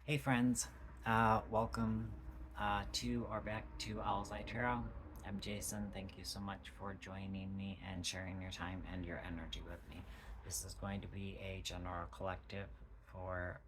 Hey friends, welcome to or back to Owlets Tarot. I'm Jason. Thank you so much for joining me and sharing your time and your energy with me. This is going to be a general collective for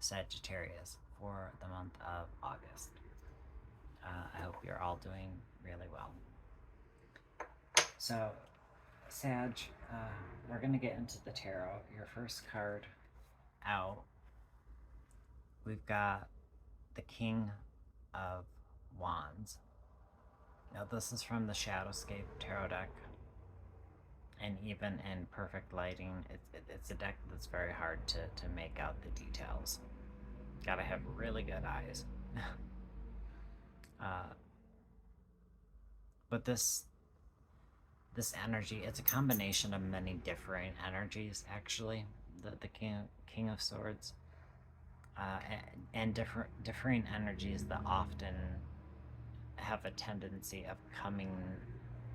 Sagittarius for the month of August. I hope you're all doing really well. So, Sag, we're going to get into the tarot. Your first card out, we've got the King of Wands. Now, this is from the Shadowscape Tarot deck, and even in perfect lighting, it's a deck that's very hard to make out the details. Gotta have really good eyes. uh, but this energy, it's a combination of many different energies, actually. The King of Swords, and differing energies that often have a tendency of coming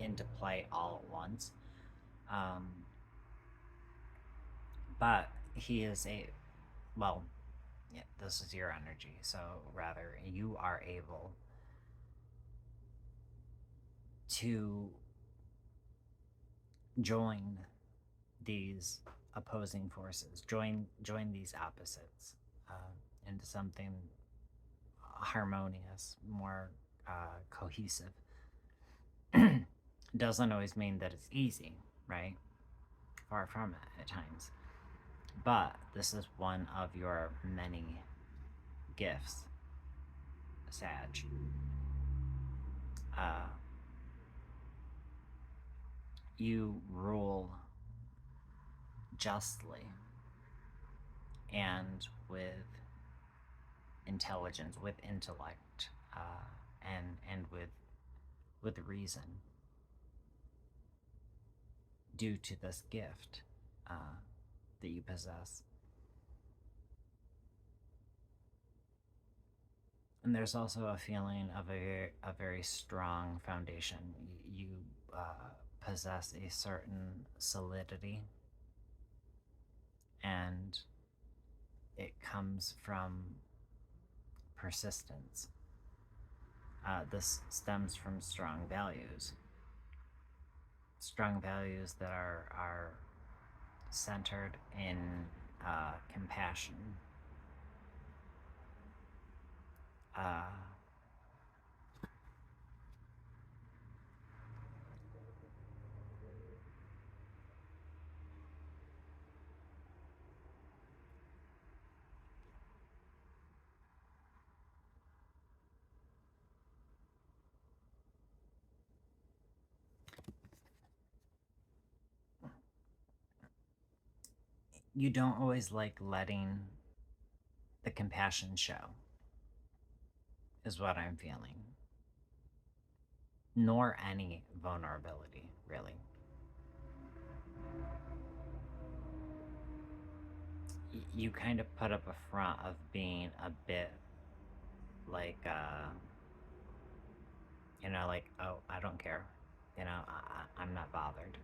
into play all at once. But he is well, yeah, this is your energy, so rather you are able to join these opposing forces, join these opposites into something harmonious, more cohesive. Doesn't always mean that it's easy, right? Far from it at times. But this is one of your many gifts, Sag. You rule justly and with intelligence, with intellect, and with reason, due to this gift that you possess. And there's also a feeling of a very strong foundation. You possess a certain solidity, and it comes from persistence. This stems from strong values that are centered in compassion. You don't always like letting the compassion show, is what I'm feeling. Nor any vulnerability, really. You kind of put up a front of being a bit like, like, oh, I don't care. I'm not bothered.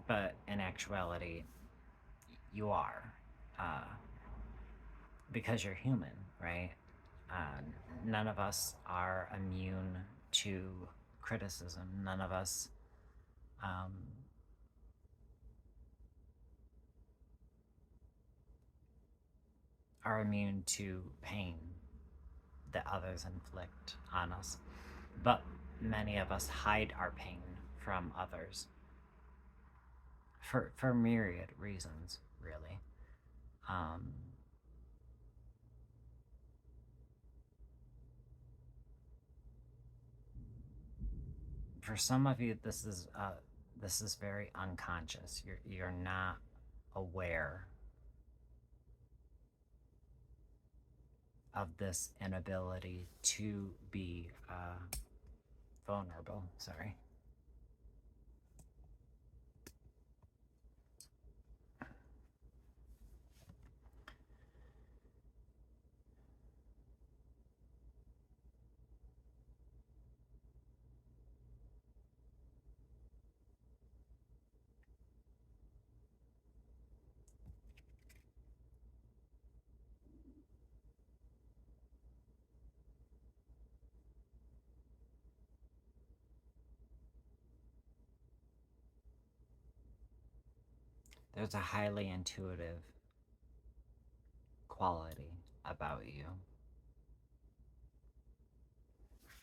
But in actuality, you are. Because you're human, right? None of us are immune to criticism. None of us are immune to pain that others inflict on us. But many of us hide our pain from others for myriad reasons, really. For some of you, this is very unconscious. You're not aware of this inability to be vulnerable. Sorry. There's a highly intuitive quality about you.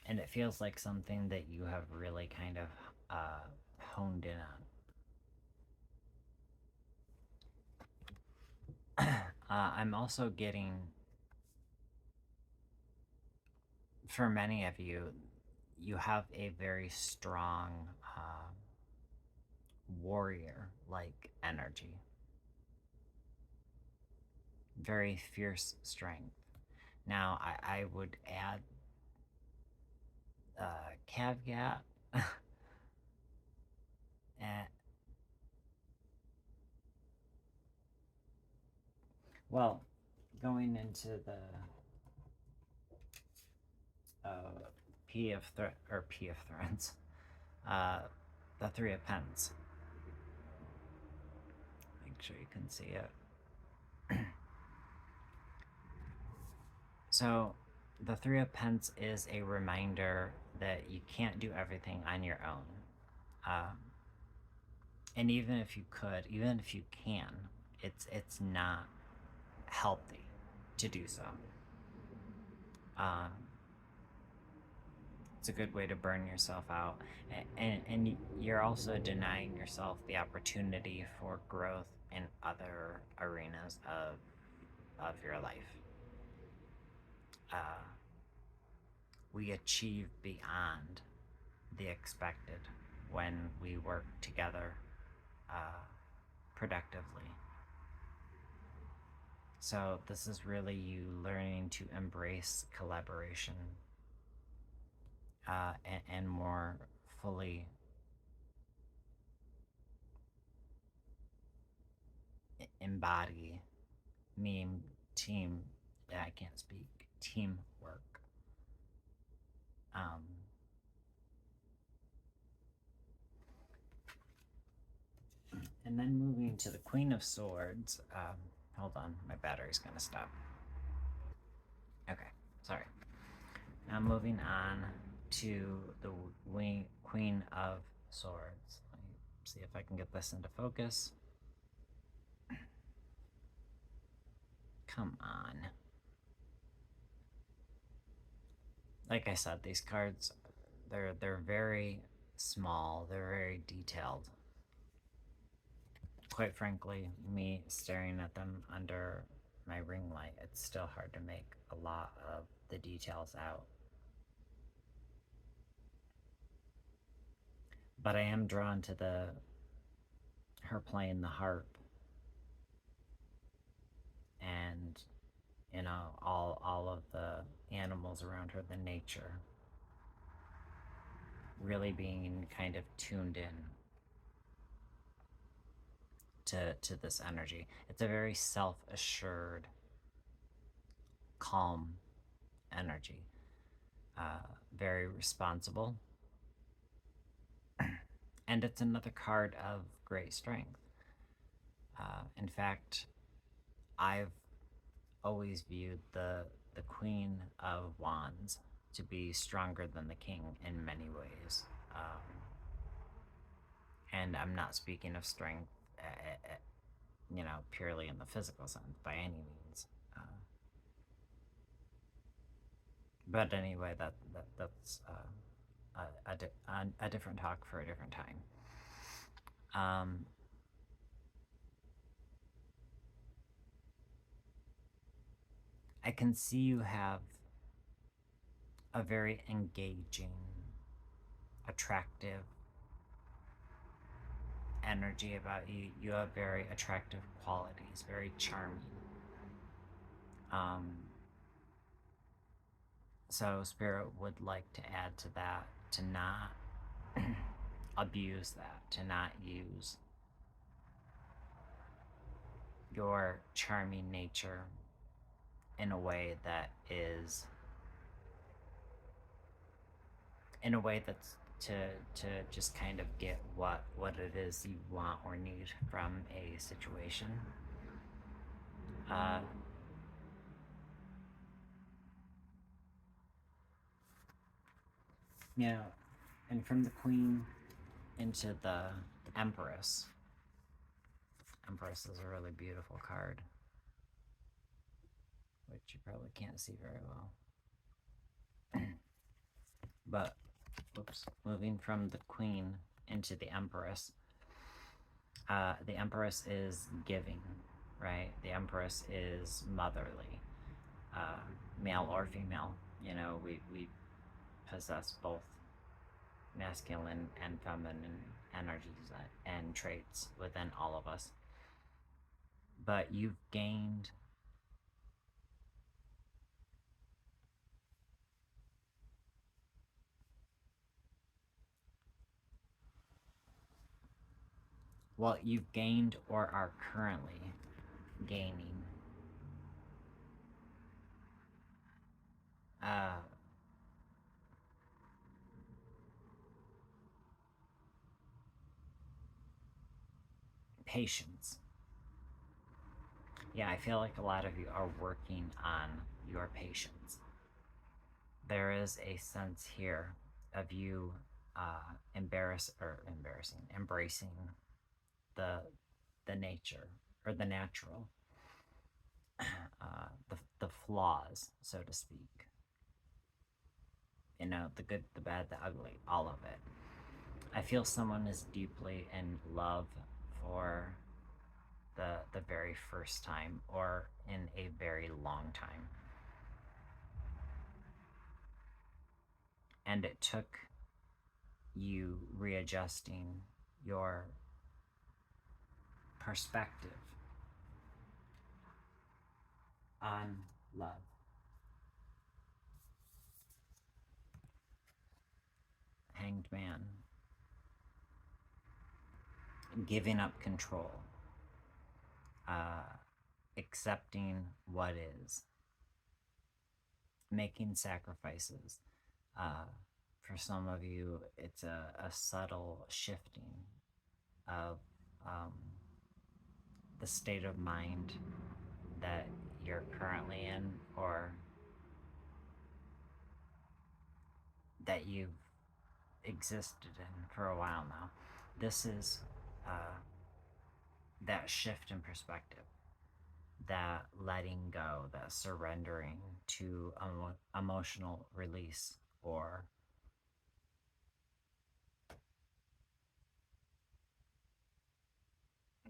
And it feels like something that you have really kind of honed in on. I'm also getting, for many of you, you have a very strong warrior-like energy. Very fierce strength. Now, I would add caveat. And, well, going into the P of Threads, the Three of Pens. Make sure you can see it. So, the Three of Pens is a reminder that you can't do everything on your own. And even if you could, even if you can, it's not healthy to do so. It's a good way to burn yourself out, and you're also denying yourself the opportunity for growth in other arenas of your life. We achieve beyond the expected when we work together productively. So this is really you learning to embrace collaboration and more fully embody I can't speak, teamwork. And then moving to the Queen of Swords. Hold on, my battery's gonna stop. Okay, sorry. Now moving on to the Queen of Swords. Let me see if I can get this into focus. Come on. Like I said, these cards, they're very small. They're very detailed. Quite frankly, me staring at them under my ring light, it's still hard to make a lot of the details out. But I am drawn to her playing the harp, and all of the animals around her, the nature, really being kind of tuned in to this energy. It's a very self-assured, calm energy, very responsible, and it's another card of great strength. In fact, I've always viewed the Queen of Wands to be stronger than the King in many ways. And I'm not speaking of strength, purely in the physical sense by any means. But anyway, that's a different talk for a different time. I can see you have a very engaging, attractive energy about you. You have very attractive qualities, very charming. So Spirit would like to add to that, to not abuse that, to not use your charming nature in a way that's to just kind of get what it is you want or need from a situation. And from the Queen into the Empress, Empress is a really beautiful card, which you probably can't see very well. But, oops, moving from the Queen into the Empress. The Empress is giving, right? The Empress is motherly, male or female. You know, we possess both masculine and feminine energies and traits within all of us. But you've gained you've gained or are currently gaining uh, patience. Yeah, I feel like a lot of you are working on your patience. There is a sense here of you embracing the nature or the natural, the flaws, so to speak. You know, the good, the bad, the ugly, all of it. I feel someone is deeply in love for the very first time or in a very long time. And it took you readjusting your perspective on love. Hanged Man. Giving up control. Accepting what is. Making sacrifices. For some of you, it's a subtle shifting of the state of mind that you're currently in or that you've existed in for a while now. This is that shift in perspective, that letting go, that surrendering to emotional release or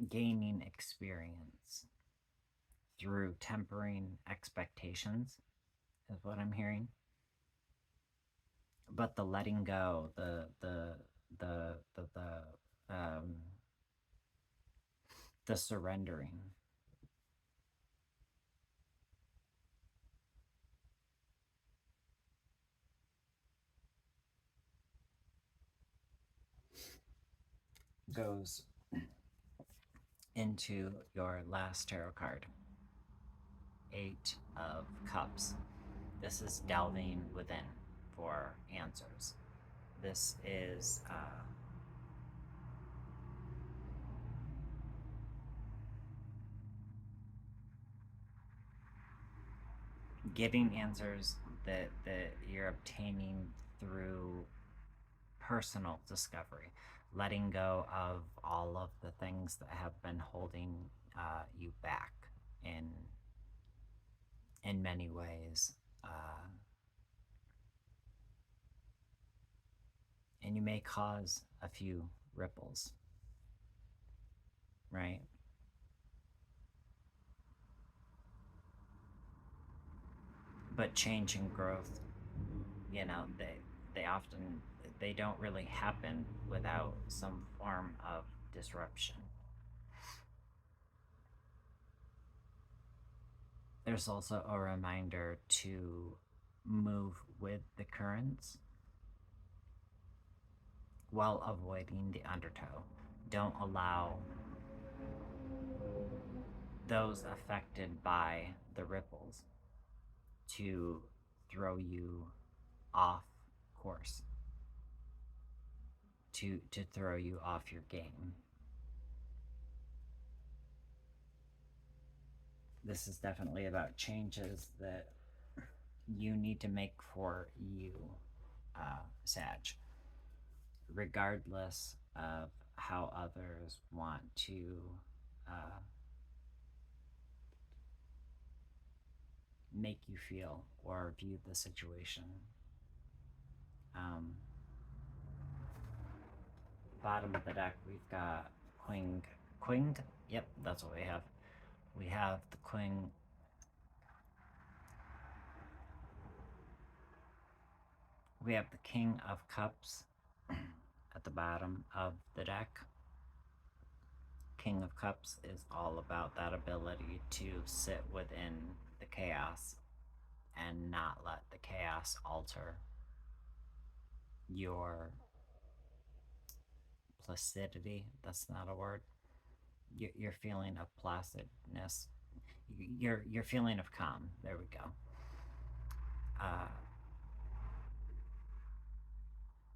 gaining experience through tempering expectations is what I'm hearing. But the letting go, the surrendering goes into your last tarot card, 8 of Cups. This is delving within for answers. This is getting answers that you're obtaining through personal discovery, letting go of all of the things that have been holding you back in many ways. And you may cause a few ripples, right? But change and growth, you know, they often they don't really happen without some form of disruption. There's also a reminder to move with the currents while avoiding the undertow. Don't allow those affected by the ripples to throw you off course, to throw you off your game. This is definitely about changes that you need to make for you, Sag, regardless of how others want to make you feel or view the situation. Bottom of the deck, we've got Queen. Queen? Yep, that's what we have. We have the Queen. We have the King of Cups at the bottom of the deck. King of Cups is all about that ability to sit within the chaos and not let the chaos alter your placidity. That's not a word. Your feeling of placidness. Your feeling of calm. There we go.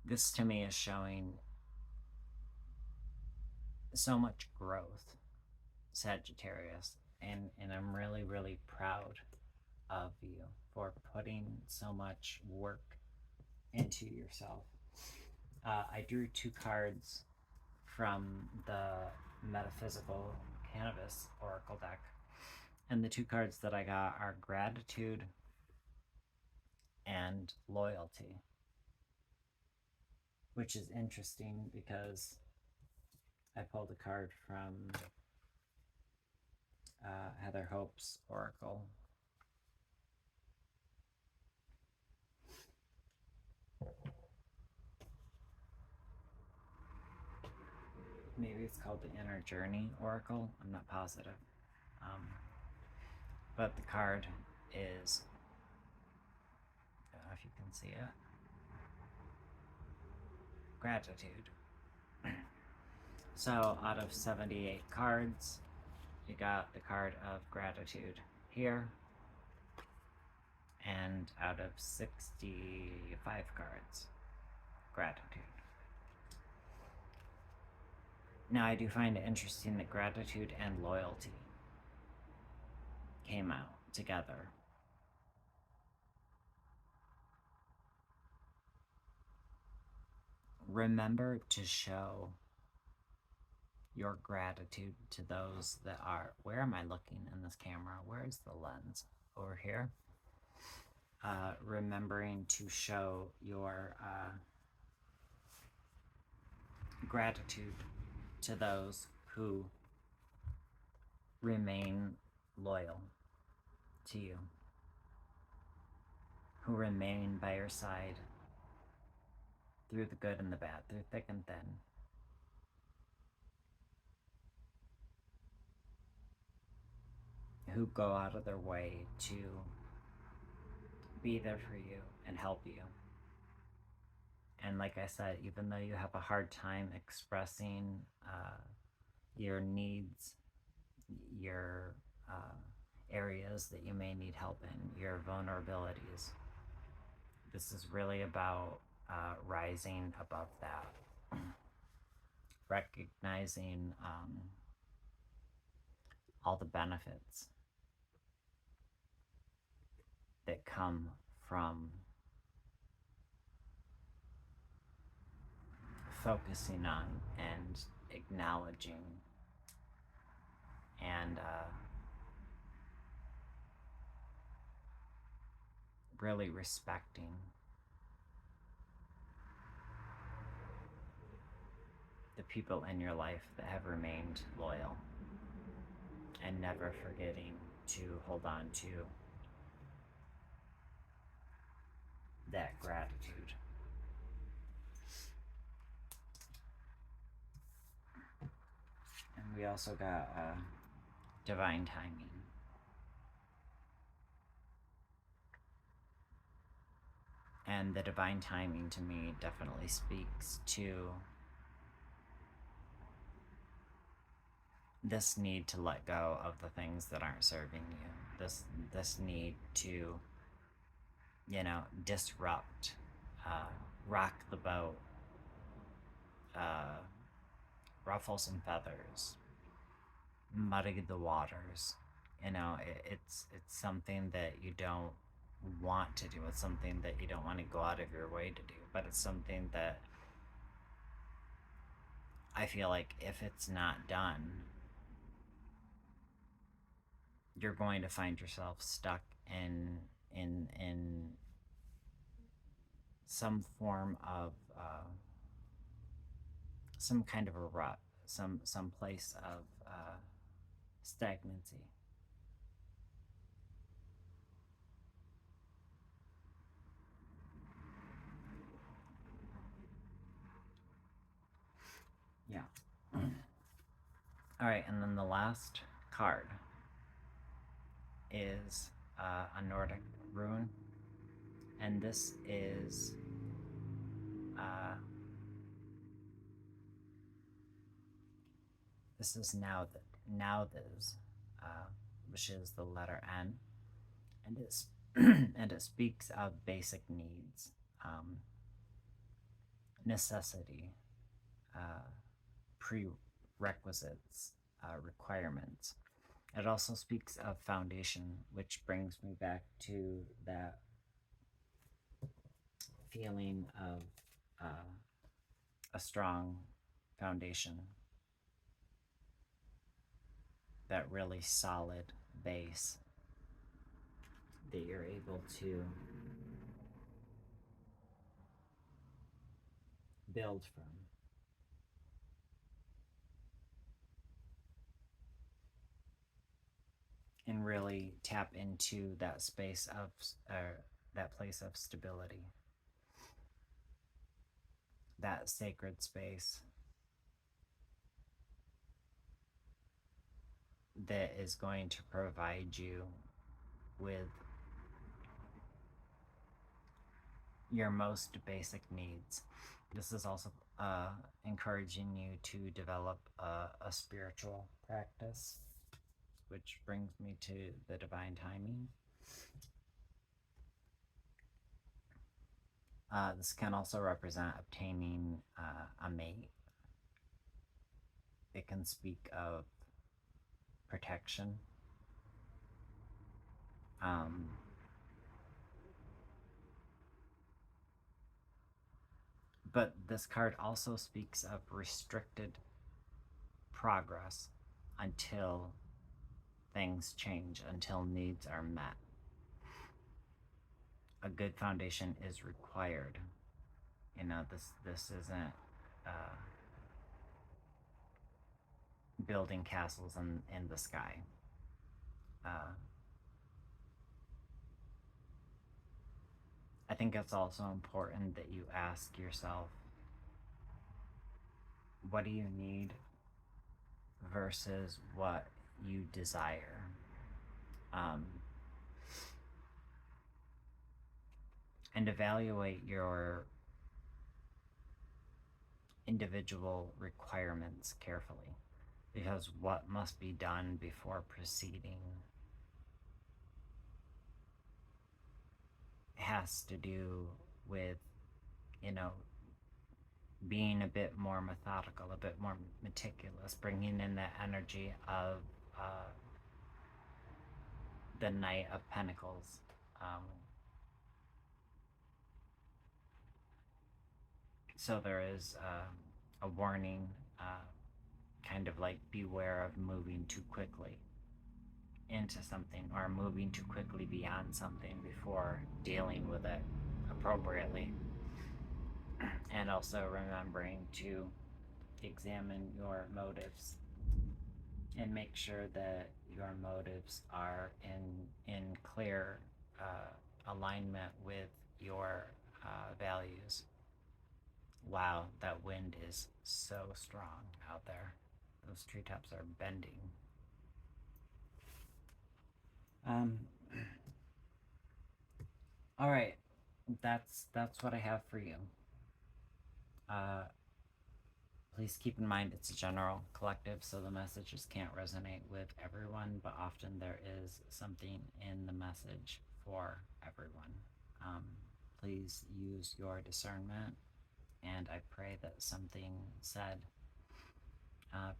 This to me is showing so much growth, Sagittarius, and I'm really, really proud of you for putting so much work into yourself. I drew 2 cards from the Metaphysical Cannabis Oracle deck, and the 2 cards that I got are Gratitude and Loyalty, which is interesting because I pulled a card from Heather Hope's Oracle. Maybe it's called the Inner Journey Oracle. I'm not positive. But the card is, I don't know if you can see it, Gratitude. So out of 78 cards, you got the card of Gratitude here. And out of 65 cards, Gratitude. Now, I do find it interesting that Gratitude and Loyalty came out together. Remember to show your gratitude to those that are. Where am I looking in this camera? Where is the lens? Over here. Remembering to show your gratitude to those who remain loyal to you, who remain by your side through the good and the bad, through thick and thin. Who go out of their way to be there for you and help you. And like I said, even though you have a hard time expressing your needs, your areas that you may need help in, your vulnerabilities, this is really about rising above that. Recognizing all the benefits that come from focusing on and acknowledging and really respecting the people in your life that have remained loyal, and never forgetting to hold on to that gratitude. And we also got divine timing. And the divine timing to me definitely speaks to this need to let go of the things that aren't serving you. This need to, disrupt, rock the boat, ruffle some feathers, muddy the waters. It's something that you don't want to do. It's something that you don't want to go out of your way to do. But it's something that I feel like if it's not done, you're going to find yourself stuck in some form of some kind of a rut, some place of stagnancy. Yeah. All right, and then the last card is a Nordic rune, and this is Nauthiz, which is the letter N, and it's and it speaks of basic needs, necessity, prerequisites, requirements. It also speaks of foundation, which brings me back to that feeling of a strong foundation, that really solid base that you're able to build from. And really tap into that space of, that place of stability, that sacred space that is going to provide you with your most basic needs. This is also encouraging you to develop a spiritual practice, which brings me to the divine timing. This can also represent obtaining a mate. It can speak of protection. But this card also speaks of restricted progress until things change, until needs are met. A good foundation is required. You know, this isn't building castles in the sky. I think it's also important that you ask yourself, what do you need versus what you desire? And evaluate your individual requirements carefully, because what must be done before proceeding has to do with, you know, being a bit more methodical, a bit more meticulous, bringing in that energy of the Knight of Pentacles. So there is a warning, kind of like beware of moving too quickly into something, or moving too quickly beyond something before dealing with it appropriately. And also remembering to examine your motives and make sure that your motives are in clear alignment with your values. Wow, that wind is so strong out there. Those treetops are bending. All right, that's what I have for you. Please keep in mind it's a general collective, so the messages can't resonate with everyone, but often there is something in the message for everyone. Please use your discernment, and I pray that something said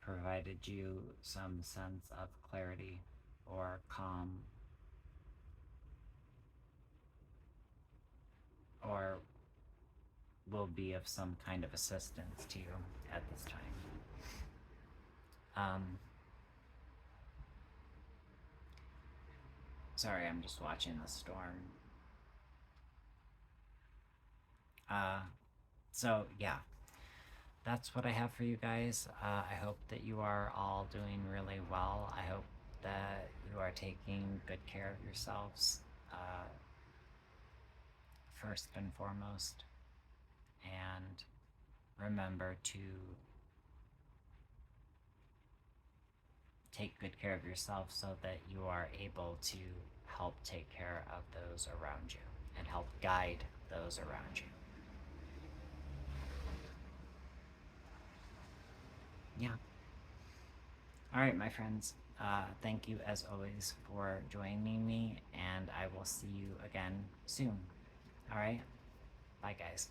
provided you some sense of clarity or calm, or will be of some kind of assistance to you at this time. Sorry, I'm just watching the storm. So yeah, that's what I have for you guys. I hope that you are all doing really well. I hope that you are taking good care of yourselves, first and foremost. And remember to take good care of yourself so that you are able to help take care of those around you and help guide those around you. Yeah. All right, my friends. Thank you as always for joining me, and I will see you again soon. All right. Bye, guys.